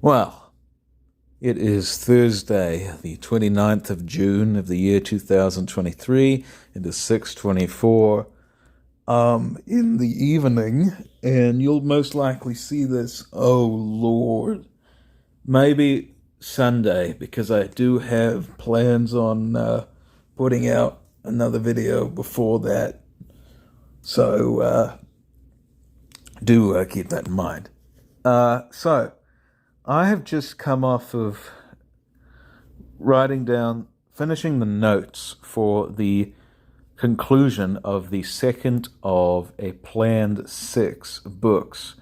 Well, it is Thursday, the 29th of June of the year 2023. It is 6:24 in the evening, and you'll most likely see this, oh Lord, maybe Sunday, because I do have plans on putting out another video before that. So do keep that in mind. So I have just come off of finishing the notes for the conclusion of the second of a planned 6 books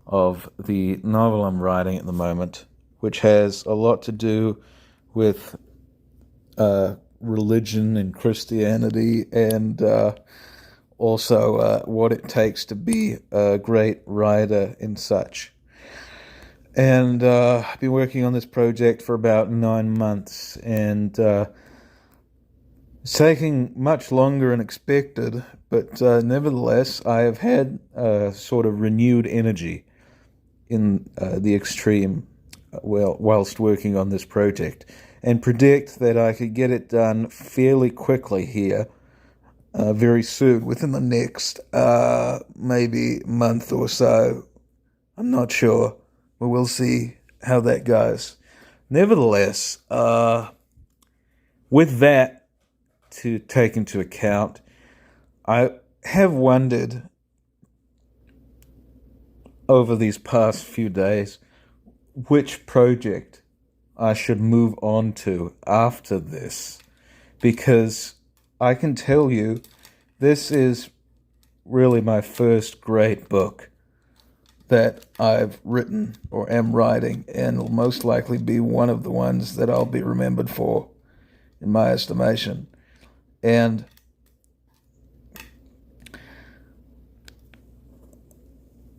of the novel I'm writing at the moment, which has a lot to do with religion and Christianity, and also what it takes to be a great writer and such. And I've been working on this project for about 9 months, and it's taking much longer than expected, but nevertheless, I have had sort of renewed energy in the extreme whilst working on this project, and predict that I could get it done fairly quickly here, very soon, within the next maybe month or so. I'm not sure. But we'll see how that goes. Nevertheless, with that to take into account, I have wondered over these past few days which project I should move on to after this, because I can tell you this is really my first great book that I've written or am writing, and will most likely be one of the ones that I'll be remembered for, in my estimation. And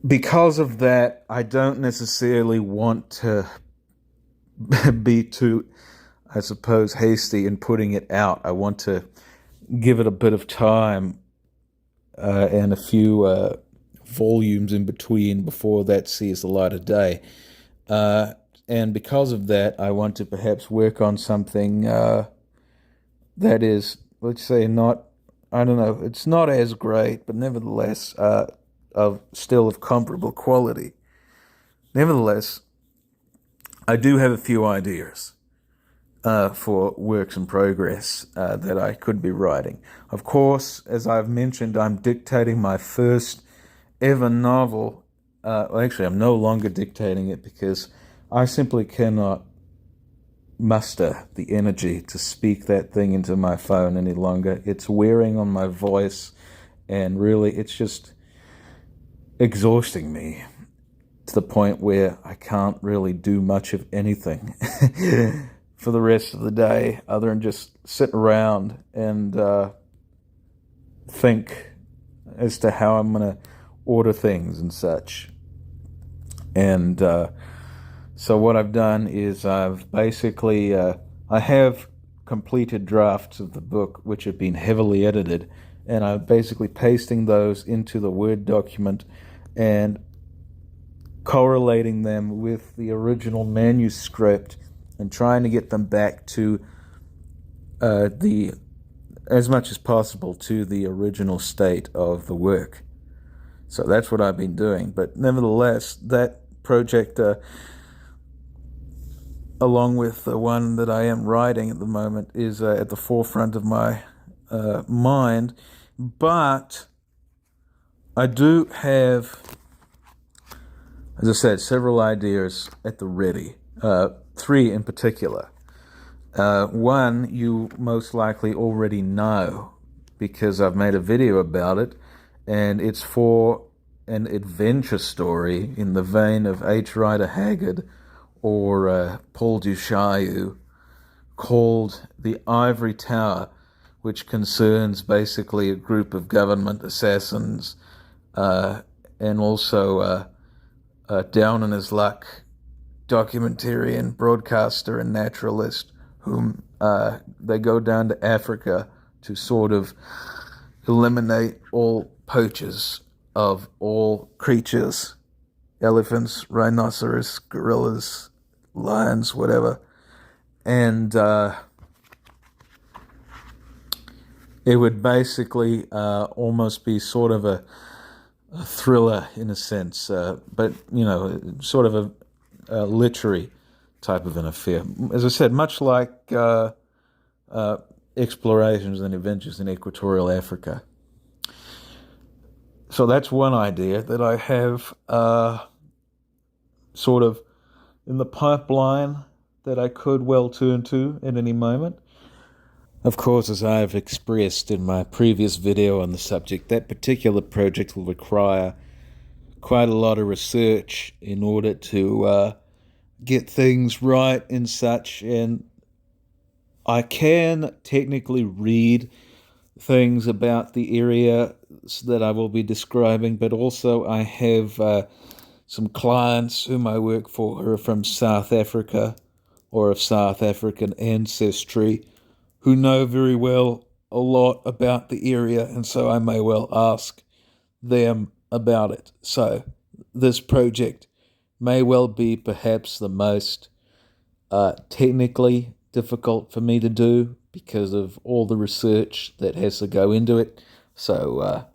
because of that, I don't necessarily want to be too, I suppose, hasty in putting it out. I want to give it a bit of time and a few volumes in between before that sees the light of day. And because of that, I want to perhaps work on something that is, let's say, not, I don't know, it's not as great, but nevertheless, still of comparable quality. Nevertheless, I do have a few ideas for works in progress that I could be writing. Of course, as I've mentioned, I'm dictating my first ever novel. Actually, I'm no longer dictating it because I simply cannot muster the energy to speak that thing into my phone any longer. It's wearing on my voice, and really, it's just exhausting me to the point where I can't really do much of anything for the rest of the day other than just sit around and think as to how I'm going to order things and such. And so what I've done is I've basically I have completed drafts of the book which have been heavily edited, and I'm basically pasting those into the Word document and correlating them with the original manuscript and trying to get them back to as much as possible to the original state of the work. So that's what I've been doing. But nevertheless, that project, along with the one that I am writing at the moment, is at the forefront of my mind. But I do have, as I said, several ideas at the ready. 3 in particular. One you most likely already know because I've made a video about it, and it's for an adventure story in the vein of H. Rider Haggard or Paul du Chaillu, called The Ivory Tower, which concerns basically a group of government assassins and also down on his luck documentarian, broadcaster, and naturalist whom they go down to Africa to sort of eliminate all poachers of all creatures: elephants, rhinoceros, gorillas, lions, whatever. And it would basically almost be sort of a thriller in a sense, but, sort of a literary type of an affair. As I said, much like explorations and adventures in equatorial Africa. So that's one idea that I have sort of in the pipeline that I could well turn to at any moment. Of course, as I have expressed in my previous video on the subject, that particular project will require quite a lot of research in order to get things right and such, and I can technically read things about the area that I will be describing, but also I have some clients whom I work for who are from South Africa or of South African ancestry who know very well a lot about the area, and so I may well ask them about it. So this project may well be perhaps the most technically difficult for me to do because of all the research that has to go into it. So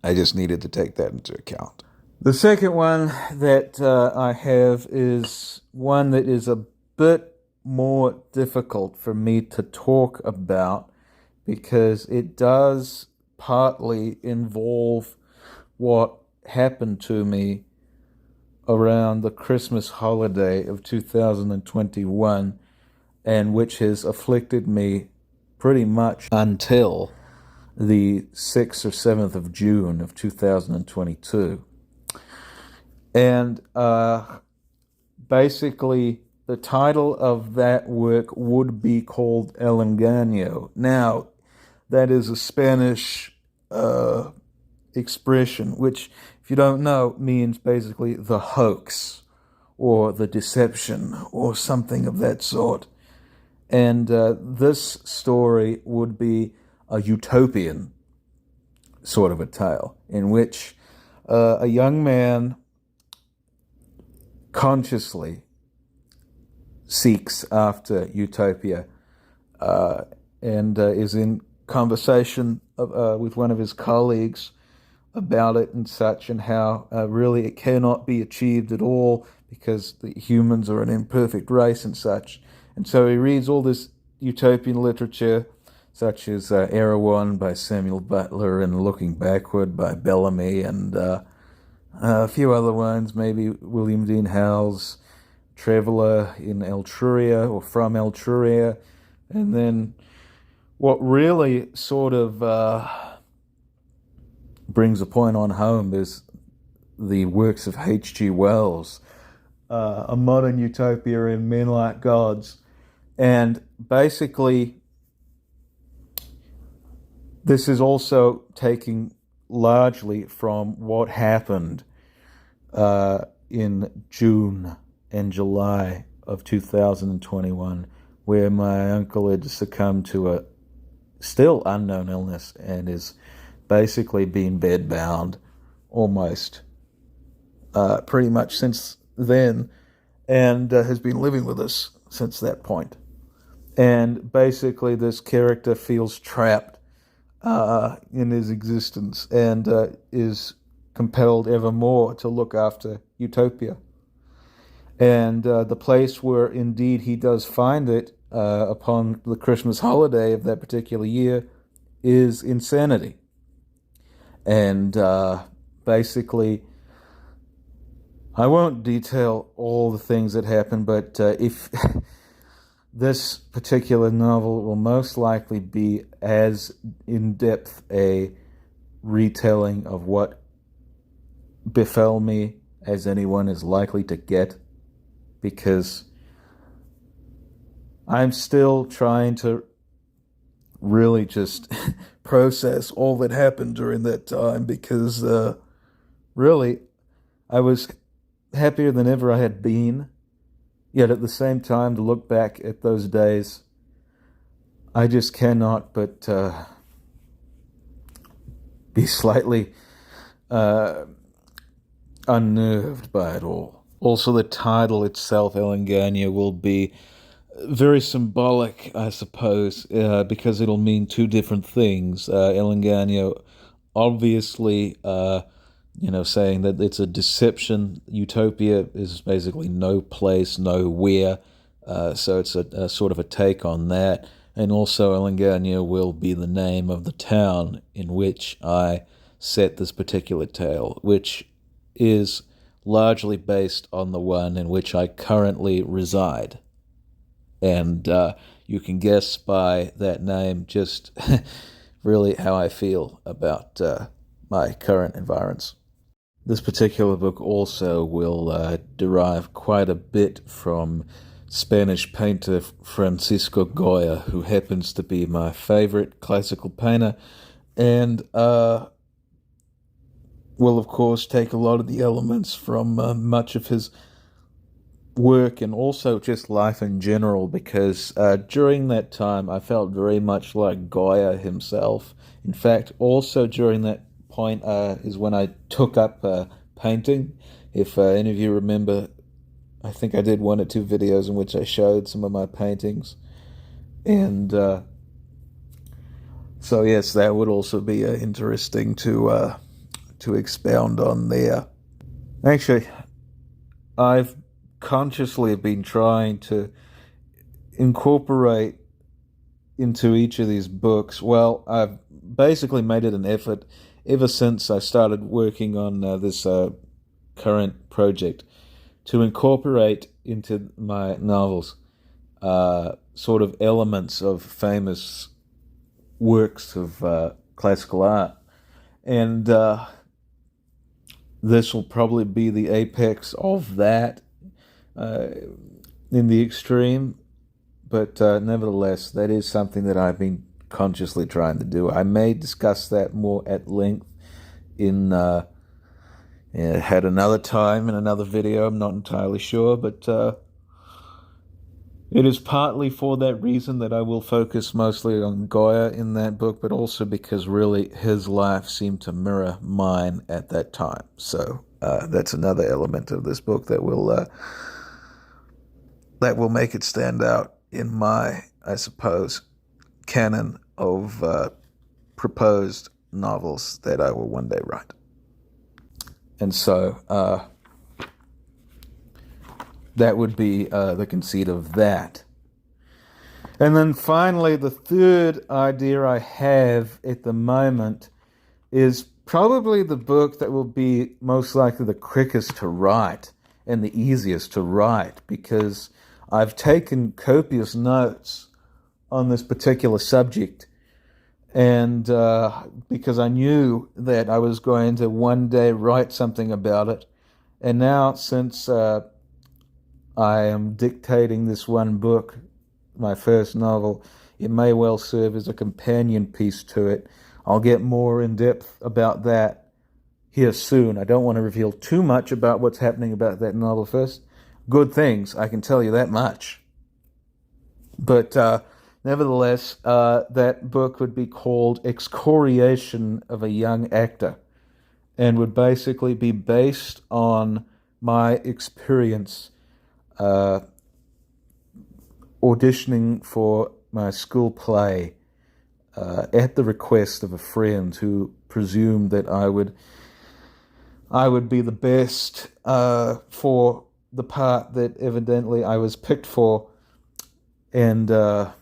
I just needed to take that into account. The second one that I have is one that is a bit more difficult for me to talk about because it does partly involve what happened to me around the Christmas holiday of 2021, and which has afflicted me pretty much until the 6th or 7th of June of 2022. And basically, the title of that work would be called El Engaño. Now, that is a Spanish expression, which, if you don't know, means basically the hoax or the deception or something of that sort. And this story would be a utopian sort of a tale in which a young man consciously seeks after utopia and is in conversation with one of his colleagues about it and such, and how really it cannot be achieved at all because the humans are an imperfect race and such. And so he reads all this utopian literature, such as Erewhon by Samuel Butler and Looking Backward by Bellamy, and a few other ones, maybe William Dean Howells' Traveller in Etruria or From Etruria. And then what really sort of brings a point on home is the works of H.G. Wells, A Modern Utopia and Men Like Gods. And basically, this is also taking largely from what happened in June and July of 2021, where my uncle had succumbed to a still unknown illness and is basically been bedbound almost pretty much since then, and has been living with us since that point. And basically this character feels trapped in his existence and is compelled ever more to look after utopia. And the place where indeed he does find it upon the Christmas holiday of that particular year is insanity. And basically, I won't detail all the things that happen, but if this particular novel will most likely be as in-depth a retelling of what befell me as anyone is likely to get, because I'm still trying to really just process all that happened during that time, because really I was happier than ever I had been. Yet at the same time, to look back at those days, I just cannot but be slightly unnerved by it all Also, the title itself, Elengania, will be very symbolic, I suppose, because it'll mean two different things. Elengania, obviously, saying that it's a deception. Utopia is basically no place, nowhere. So it's a sort of a take on that. And also, Elengania will be the name of the town in which I set this particular tale, which is largely based on the one in which I currently reside. And you can guess by that name just really how I feel about my current environs. This particular book also will derive quite a bit from Spanish painter Francisco Goya, who happens to be my favorite classical painter, and will, of course, take a lot of the elements from much of his work and also just life in general, because during that time I felt very much like Goya himself. In fact, also during that point is when I took up painting. If any of you remember, I think I did one or two videos in which I showed some of my paintings. And so yes, that would also be interesting to expound on there. Actually, I've consciously been trying to incorporate into each of these books. Well, I've basically made it an effort ever since I started working on this current project to incorporate into my novels sort of elements of famous works of classical art. And this will probably be the apex of that in the extreme. But nevertheless, that is something that I've been consciously trying to do. I may discuss that more at length in had another time in another video. I'm not entirely sure, but it is partly for that reason that I will focus mostly on Goya in that book, but also because really his life seemed to mirror mine at that time. So that's another element of this book that will make it stand out in my, I suppose, canon of proposed novels that I will one day write. And so that would be the conceit of that. And then finally, the third idea I have at the moment is probably the book that will be most likely the quickest to write and the easiest to write, because I've taken copious notes on this particular subject, and because I knew that I was going to one day write something about it. And now, since I am dictating this one book, my first novel, it may well serve as a companion piece to it. I'll get more in depth about that here soon. I don't want to reveal too much about what's happening about that novel first. Good things, I can tell you that much. But nevertheless, that book would be called Excoriation of a Young Actor, and would basically be based on my experience auditioning for my school play at the request of a friend who presumed that I would be the best for the part that evidently I was picked for. And the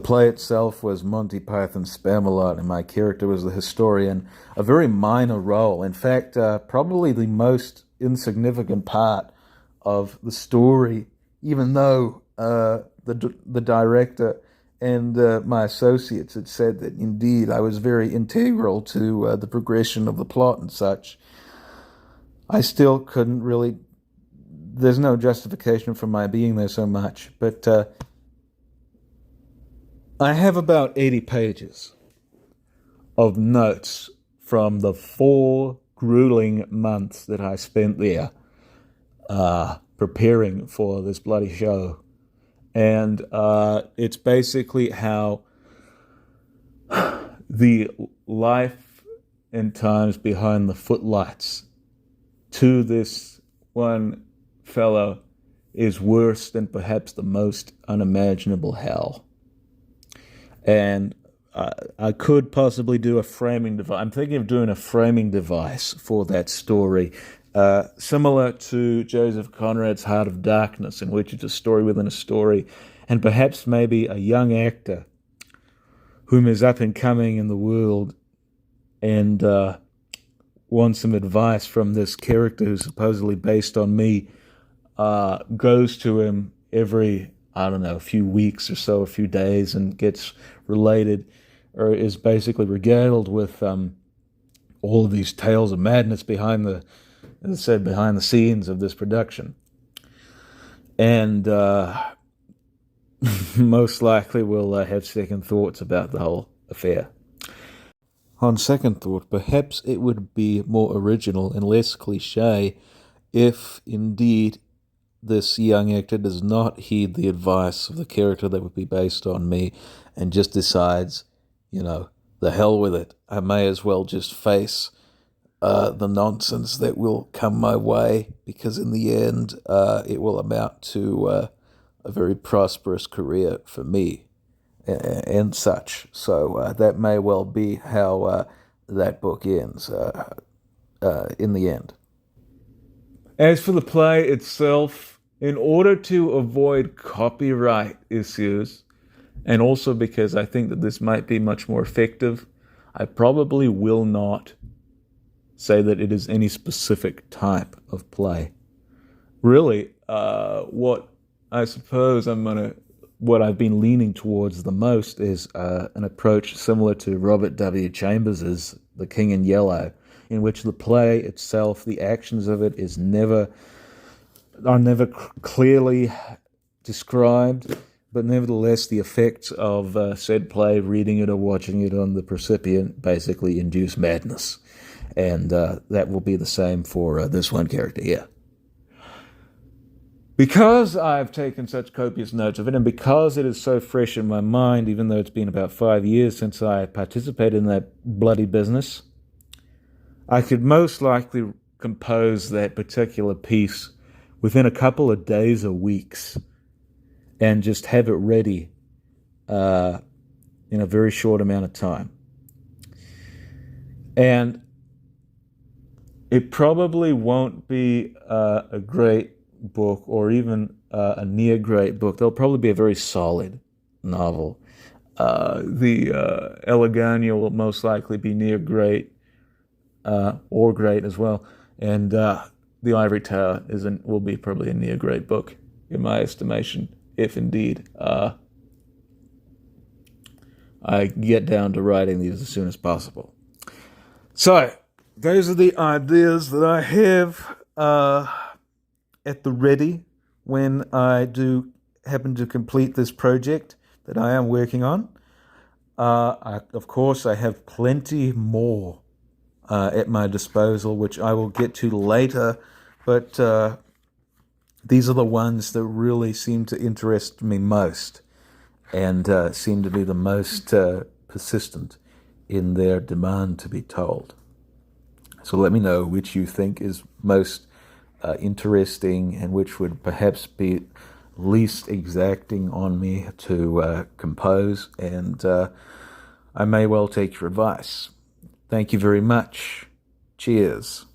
play itself was Monty Python's Spamalot, and my character was the historian, a very minor role. In fact, probably the most insignificant part of the story, even though the director and my associates had said that indeed I was very integral to the progression of the plot and such. I still couldn't really, there's no justification for my being there so much, but I have about 80 pages of notes from the 4 grueling months that I spent there preparing for this bloody show. And it's basically how the life and times behind the footlights to this one fellow is worse than perhaps the most unimaginable hell. And I could possibly do a framing device. I'm thinking of doing a framing device for that story, similar to Joseph Conrad's Heart of Darkness, in which it's a story within a story, and perhaps maybe a young actor whom is up and coming in the world and wants some advice from this character who's supposedly based on me, goes to him every, I don't know, a few weeks or so, a few days, and gets related, or is basically regaled with all of these tales of madness behind the, as I said, behind the scenes of this production. And most likely will have second thoughts about the whole affair. On second thought, perhaps it would be more original and less cliche if indeed this young actor does not heed the advice of the character that would be based on me and just decides, the hell with it. I may as well just face the nonsense that will come my way, because in the end it will amount to a very prosperous career for me and such. So that may well be how that book ends in the end. As for the play itself, in order to avoid copyright issues, and also because I think that this might be much more effective, I probably will not say that it is any specific type of play. Really, what I've been leaning towards the most is an approach similar to Robert W. Chambers's The King in Yellow, in which the play itself, the actions of it, are never clearly described, but nevertheless the effects of said play, reading it or watching it on the recipient, basically induce madness. And that will be the same for this one character here. Because I've taken such copious notes of it, and because it is so fresh in my mind, even though it's been about 5 years since I participated in that bloody business, I could most likely compose that particular piece within a couple of days or weeks and just have it ready in a very short amount of time. And it probably won't be a great book or even a near great book. There'll probably be a very solid novel. The Elegania will most likely be near great or great as well. And The Ivory Tower will be probably a near great book, in my estimation, if indeed I get down to writing these as soon as possible. So, those are the ideas that I have at the ready when I do happen to complete this project that I am working on. Of course, I have plenty more at my disposal, which I will get to later, but these are the ones that really seem to interest me most and seem to be the most persistent in their demand to be told. So let me know which you think is most interesting and which would perhaps be least exacting on me to compose, and I may well take your advice. Thank you very much. Cheers.